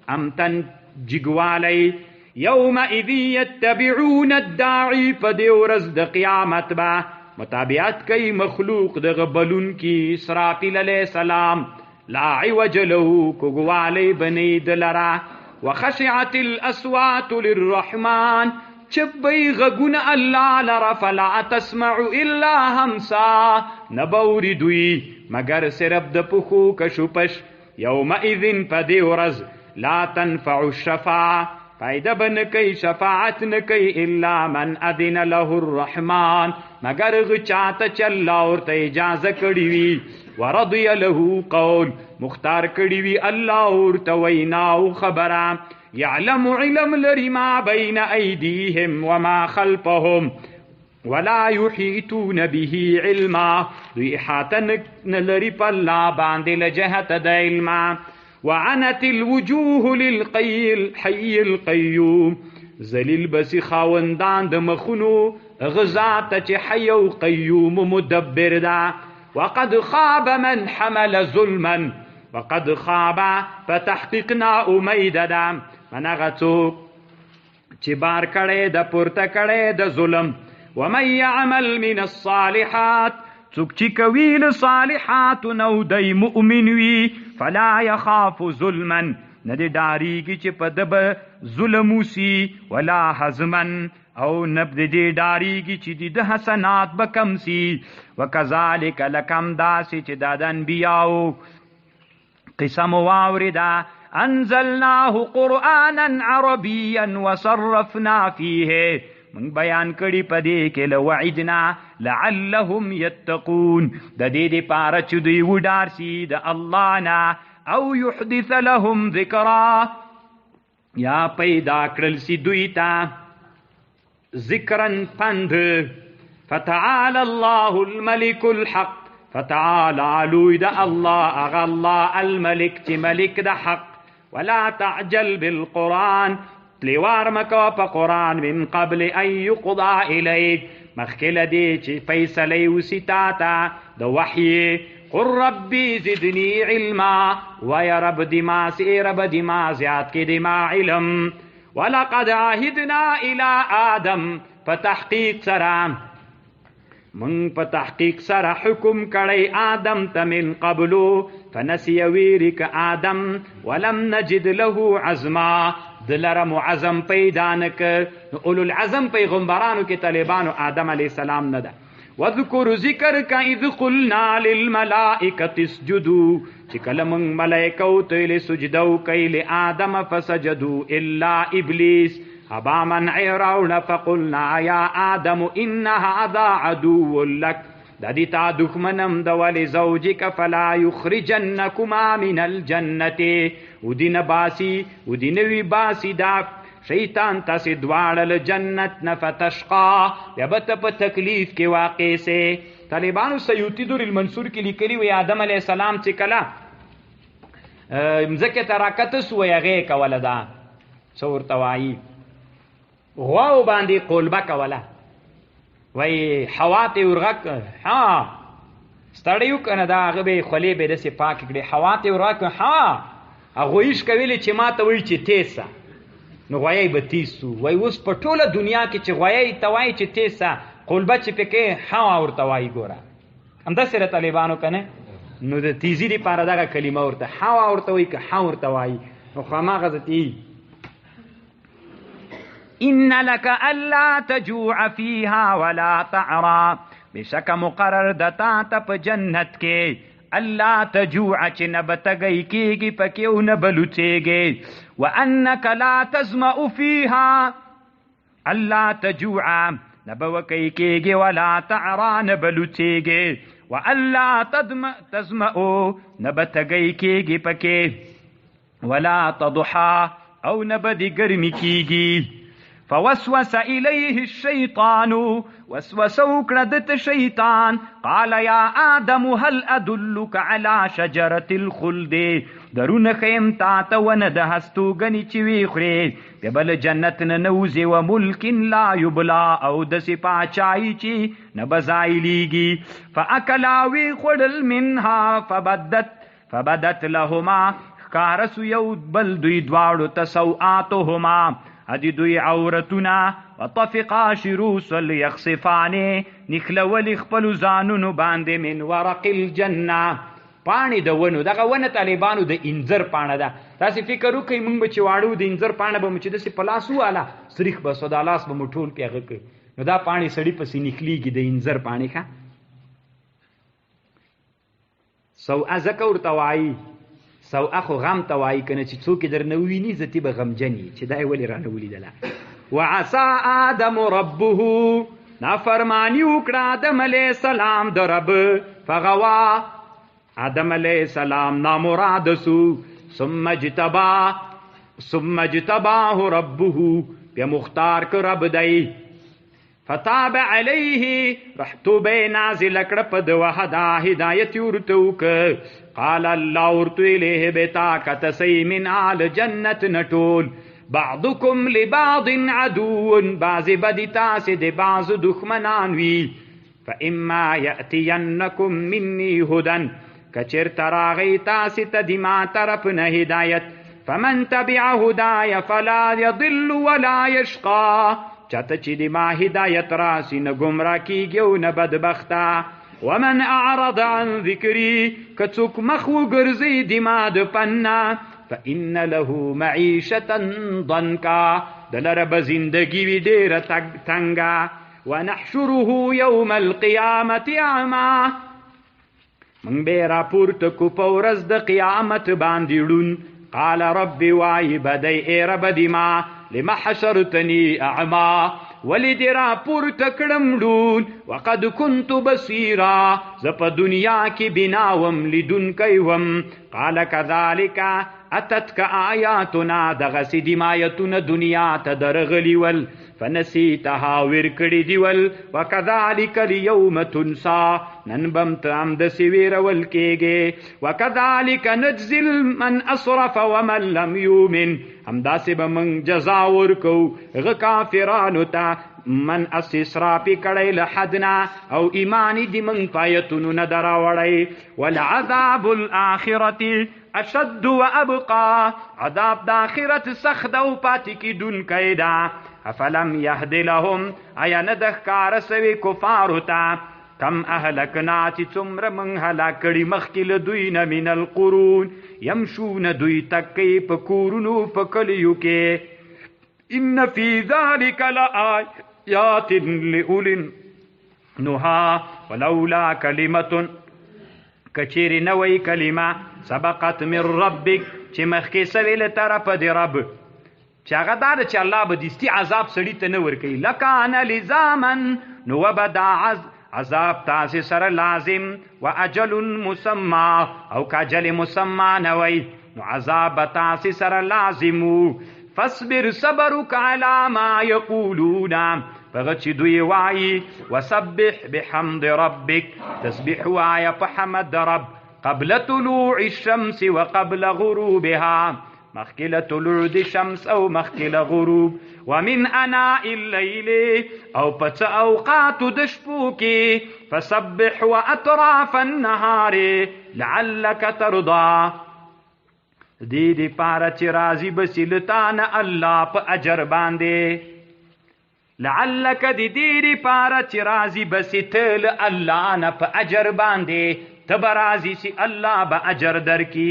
امتن جگوالی. یومئذ یتبعون الداعی پدی ورز د قیامت با متابعت کئی مخلوق د غبلون کی اسرافیل علیہ السلام لا عوج له کگوالی بنید لرا. وخشعت الاصوات للرحمن چبی غگون اللہ لرا فلا تسمع الا همسا نبوری دوی مگر صرف د پخو کشپش. یومئذ پدی ورز لا تنفع الشفاعة فائدہ بن کئی شفاعت نکئی الا من اذن له الرحمن مگر غچات چل اور ته اجازه کړی وی. ورضی له قول مختار کړي وی الله ورته وینا او خبره يعلم علم لري ما بين ايديهم وما خلفهم ولا يحيطون به علما دوی احاطه نلري په الله باندې لجهت د علم وعنت الوجوه للحي القيوم ذلیل بسی خاوندان د مخونو غزا ته چې حي او قیوم مدبر ده وقد خاب من حمل ظلما وقد خاب فتحققنا امید ده من هغه څوک چې بار کړی د پورته کړی د ظلم ومن يعمل من الصالحات څوک چې کوي له صالحاتو نو دی مؤمن وي فلا يخاف ظلما نه دی ډاریږي چې په ده به ظلم وسي ولا حزما او نه دی ډاریږي چې د حسنات به کم سي وکذلک لکم داسې چې دا د انبیاو قسم واورده انزلناه قرآنا عربيا وصرفنا فيه من بیان کړي پدې کې لوعدنا لعلهم يتقون د دې لپاره چې دوی وډار شي د الله نه او يحدث لهم ذکرا یا پیدا کړل شي دوی ته ذکرن پند فتعالى الله الملك الحق فتعالى لوی د الله اغه الله الملك چې ملک د حق ولا تعجل بالقرآن تلیوار مکو په قرآن من قبل ان يقضى الیک مخکله دی چې فیصله وسی تا ته د وحی قل ربی زدنی علما ویا رب دما سی رب دما زیاد کې دما علم ولقد عهدنا الى آدم فتحقیق سره من په تحقیق سره حکم کړی آدم ته من قبلو فنسی ویرک آدم ولم نجد له عزما دلره معظم پیدا نک اولو العزم پیغمبرانو کې طالبانو آدم علیہ السلام نه ده وذکر ذکر کا اذ قلنا للملائکه اسجدوا چې کله موږ ملائکه ته له سجدو کوي له آدم فسجدوا الا ابلیس ابا من عراون فقلنا یا آدم ان هذا عدو لك د دې تا دښمنم د ولي زوجک فلا یخرجنکما من الجنه ودین باسی ودینوی باسی دا شیطان تاسې دواړه له جنت نه فتشقا بیا به ته په تکلیف کې واقع سې طالبانو سیوطي در المنصور کې لیکلي وی آدم علیه السلام چې کله مځکې ته راکته سو هغې کوله دا څه ورته وایي غواو باندې قلبه کوله وای حوا ته ورغک ها ستړیو کنه دا هغه به خولې به داسې پاک کړي حوا ته ورغک ها هغه یې کوي چې ما ته وایي چې تیسه نو غوایي به تیسو وای اوس په ټوله دنیا کې چې غوایي ته وایي چې تیسه قلبه چې پکې حوا ورته وایي ګوره همداسې د طالبانو کنه نو د تیزی لپاره دغه کلمه ورته حوا ورته وایي که حوا ورته وایي نو خو هماغه ذاتي ان لك الا تجوع فيها ولا تعرى بشک مقرر دتا ته په جنت کې الله تجوع چې نه بتګی کېږي پکې او نه بلوچېږي وانك لا تظمأ فيها الله تجوع نه بوکی کېږي ولا تعرى نه بلوچېږي والا تظمأ نه بتګی کېږي پکې ولا تضحى او نه بدی ګرمي کېږي فوسوس إليه الشيطان وسوسوا كردت الشيطان قال يا آدم هل أدلك على شجرة الخلد درون خيم تاتا وندهستو غني چوي خري ببل جنت نوزي وملك لا يبلا او دسي پاچائی چي نبزائليگي فأكلاوي خدل منها فبدت لهما کارسو یو بل دوی دوارو تسوآتهما ادي دوی عورتنا وطفقا شروس ليخصفان نخلول خپل ځانونو باندې من ورق الجنه پانی د ونو دغه ونه طالبانو د انځر پانه ده تاسو فکر وکئ موږ به چې واړو د انځر پانه به مچ د پلاسو والا سریخ به سودا لاس به مټول پیغه کوي نو دا پانی سړی پسې نخلیږي د انځر پانی ښه سو ازکور توای سو اخو غم توای کنه چې څوک در نه ویني زتی به غمجنی چې دای ولی را نه ولیدله وعسى آدم ربه نافرمانی وکړه آدم علیہ السلام د رب فغوا آدم علیہ السلام نامراد سو ثم اجتباه ربه بیا مختار که رب دی فتاب علیه رحتوبه نازل کړه په د وحدا هدایت ورته وکړه قال الله ورته الیه بتا کتسی من آل جنت نټول بعضکم لبعض عدو بعض بدی تاسې د بعض دښمنان وي فاما یأتینکم منی هدن کچرته راغی تاسې ته د ما طرف نه هدایت فمن تبع هدای فلا یضل ولا یشقا چاته چې د ما هدایت راسي نه ګمراه کیږي او نه بدبخته ومن اعرض عن ذکری که څوک مخ وګرځي د ما د پنه فإن له معیشة ضنکا دلره به زندګي وي ډېره تنګه ونحشره یوم القیامة اعما من به راپورته کو په ورځ د قیامت باندې ړوند قال رب وای بدی ای رب دی ما لما حشرتنی اعما ولید راپورته کړم ړوند وقد كنت بصیرا زه په دنیا کې بناوم لیدونکی وم قال كذلك اتتك آیاتنا دغسی دی مایتون دنیا ته درغلی ول فنسیتها ورکړی دی ول وکذالک اليوم تنسا نن بم تام د سویر ول کېږي وکذالک نجزل من اسرف ومن لم یؤمن همداسې به من جزا ورکو غ کافرانو ته من اسرافی کړی له حدنا او ایمانی دی من پایتونو نه دراوړی ولعذاب الاخرة اشد وابقا عذاب د آخرت سخت او پاتې کیدونکی ده افلم یهد لهم ایا نه د ښکاره سوي کفارو ته کم اهلکنا چې څومره موږ هلاک کړي مخکې له دوی نه من القرون یمشون دوی تکۍ په کورونو په کلیو کې ان فی ذلک لآیات لأولی النهی ولولا کلمة کچیرې نه وی کلمه سبقت من ربک چې مخکې سوې له طرفه د رب چې هغه دا ده چې الله به دستي عذاب سړي ته نه ورکوي لکان لزاما نو به دا عذاب تاسې سره لازم و اجل مسمى او که اجل مسمى نه وی نو عذاب به تاسې سره لازم و فاصبر صبرک علی ما یقولون هغه چې دوی وایي وسبح بحمد ربک تسبیح وایه په حمد رب قبل طلوع الشمس وقبل غروبها مخکې له طلوع د شمس او مخکې له غروب ومن اناء الليل او په څه اوقاتو د شپو کې فسبح واطراف النهار لعلك ترضى دې دپاره چې راضي بسي له تا نه الله په اجر باندې لعلك دې دپاره چې راضي بسي ته له الله نه په اجر باندې ته به راضي سي الله به اجر درکي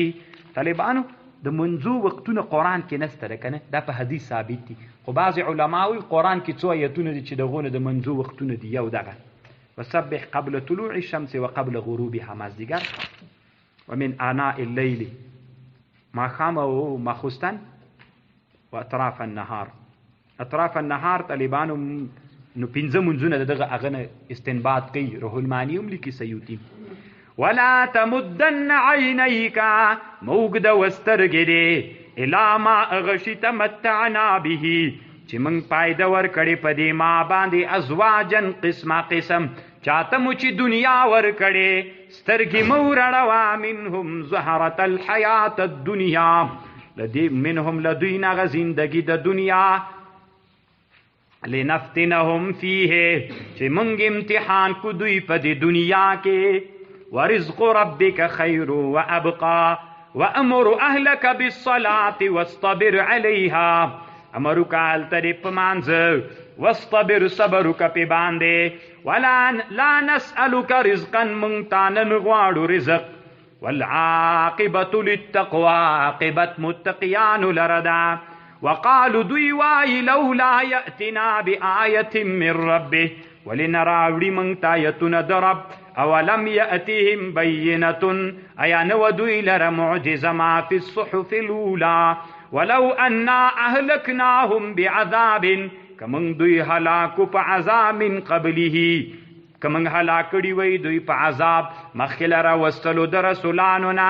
طالبانو د منځو وختونه قرآن کې نسته ده که نه دا په حدیث ثابت دي خو بعضې علما وایي قرآن کې څو ایتونه دي چې دغونه د منځو وختونه دي یو دغه وسبح قبل طلوع الشمس وقبل غروبها مازدیګر ومن آناء اللیل ماښام او ماخوستن واطراف النهار اطراف النهار طالبانو نو پنځه منځونه د دغه هغه نه استنباط کوي روح المعانی هم لیکي سیوطي ولا تمدن عینیک موږ د وسترګې دې الا ما اغشی تمتعنا به چې موږ پایده ورکړې په دې ما باندې ازواجن قسمه قسم چاته مو چې دنیا ورکړې سترګې مو رڼوا منهم زهرة الحیات الدنیا منهم لدوی نغه زندگی د دنیا لنفتنهم فیه چې موږ امتحان کو دوی په دې دنیا کې ورزق ربك خير وأبقى وأمر أهلك بالصلاة واصطبر عليها أمرك التريب مانز واصطبر صبرك ببانده ولا لا نسألك رزقا منتانا غوار رزق والعاقبة للتقوى عاقبة متقيان لردا وقالوا دوي لولا يأتنا بآية من ربه ولنراوڑی منگتا یتون درب اولم یأتیهم بینة ایا نو دوی لر معجز ما فی الصحف الاولا ولو انا اهلکناهم بعذاب کمن دوی هلاکو پا عذاب من قبله که موږ هلاک کړي وی دوی په عذاب مخکې له راوستلو د رسولانو نه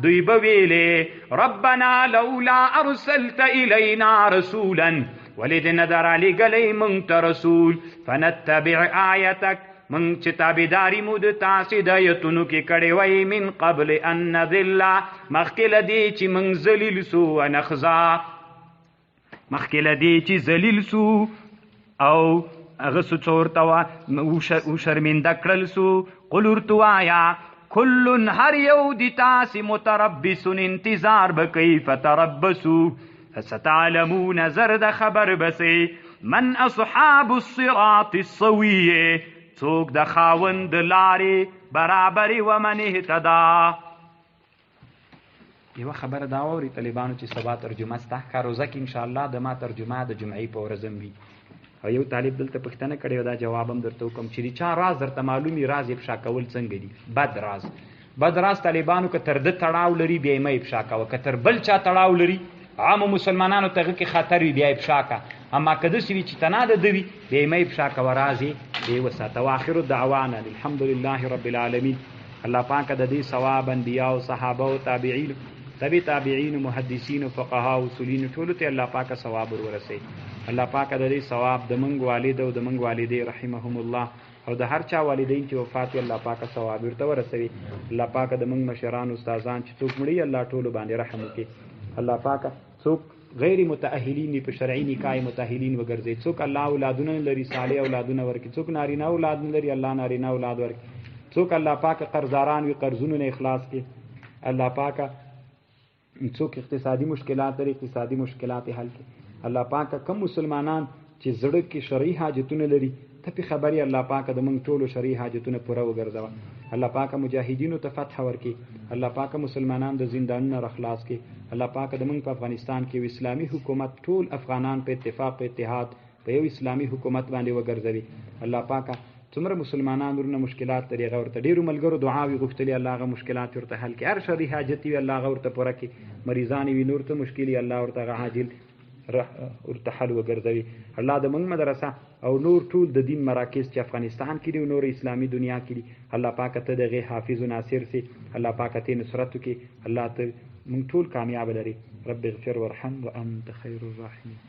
دوی به ویلې ربنا لولا ارسلت الینا رسولا ولې دې نه در رالیږلی موږ ته رسول فنتبع آیتک موږ چې تابعداري مو د تاسې د ایتونو کې کړې وی من قبل ان نذل مخکې له دې چې موږ ذلیل سو ونخزا مخکې له دې چې ذلیل سو او هغه څه څه ورته وشرمنده کړل سو قل ورته وایه کل هر یو د تاسې متربص انتظار به کوي فتربصو فستعلمون زر د خبر بسې من اصحاب الصراط السویه څوک د خاوند د لارې برابرې ومن اهتدا. یوه خبره دا واوري طالبانو چې سبا ترجمه ستا کاروزه کې انشاءالله د ما ترجمه د جمعې په ورځ هم وي او یو طالب دلته پوښتنه کړې وه دا جواب هم درته وکړم چې د چا راز درته معلومي راز افشا کول څنګه دي. بد راز طالبانو که تر ده تړاو لري بیا یې مه افشا کوه، که تر بل چا تړاو لري عامو مسلمانانو ته هغه کې خطر وي بیا افشا که، اما که داسې وي چې تنا د ده وي بیا یې مه افشا کوه، راز یې بیا وساته. واخر دعوانا الحمدلله رب العالمین. الله پاکه د دې ثواب انبیاو صحابه او تابعینو تابعین محدثین فقها اصولین ټولو ته الله پاکه ثواب ورسوي. الله پاکه د دې ثواب د منګ والد او د منګ والدې رحمهم الله او د هر چا والدین چې وفات الله پاکه ثواب ورته ورسوي. الله پاکه د منګ مشران استادان چې څوک مړي الله ټولو باندې رحم وکړي. الله پاکه څوک غیر متأهلین په شرعي نکاح متأهلین وګرځي، څوک الله اولادونه لري صالح اولادونه ورکړي، څوک نارینه اولاد لري الله نارینه اولاد ورکړي، څوک الله پاکه قرضداران وي قرضونو نه اخلاص کړي. الله پاکه څوک اقتصادي مشکلات لري اقتصادي مشکلات حل کړي. الله پاکه کم مسلمانان چې زړه کې شرعي حاجتونه لري ته پې خبرې الله پاکه د موږ ټولو شرعي حاجتونه پوره وګرځوه. الله پاکه مجاهدینو ته فتح ورکړي. الله پاکه مسلمانان د زندانونو نه خلاص کړي. الله پاکه د موږ په افغانستان کې اسلامي حکومت ټول افغانان په اتفاق په اتحاد په یو اسلامي حکومت باندې وګرځوي. الله پاکه څومره مسلمانان ورنه مشکلات لري هغه ورته ډېرو ملګرو دعاوې غوښتلي الله هغه مشکلات ورته حل کړي. هر شرعي حاجت وي الله هغه ورته پوره کړي. مریضان وي نور ته مشکل وي الله ورته هغه عاجل ورته حل وګرځوي. الله د موږ مدرسه او نور ټول د دین مراکز چې افغانستان کې دي او نور اسلامي دنیا کې دي الله پاکه ته د هغې حافظ و ناصر سي. الله پاکه ته نصرت وکړي. الله ته موږ ټول کامیاب لري. رب اغفر وارحم وانت خیر الراحمین.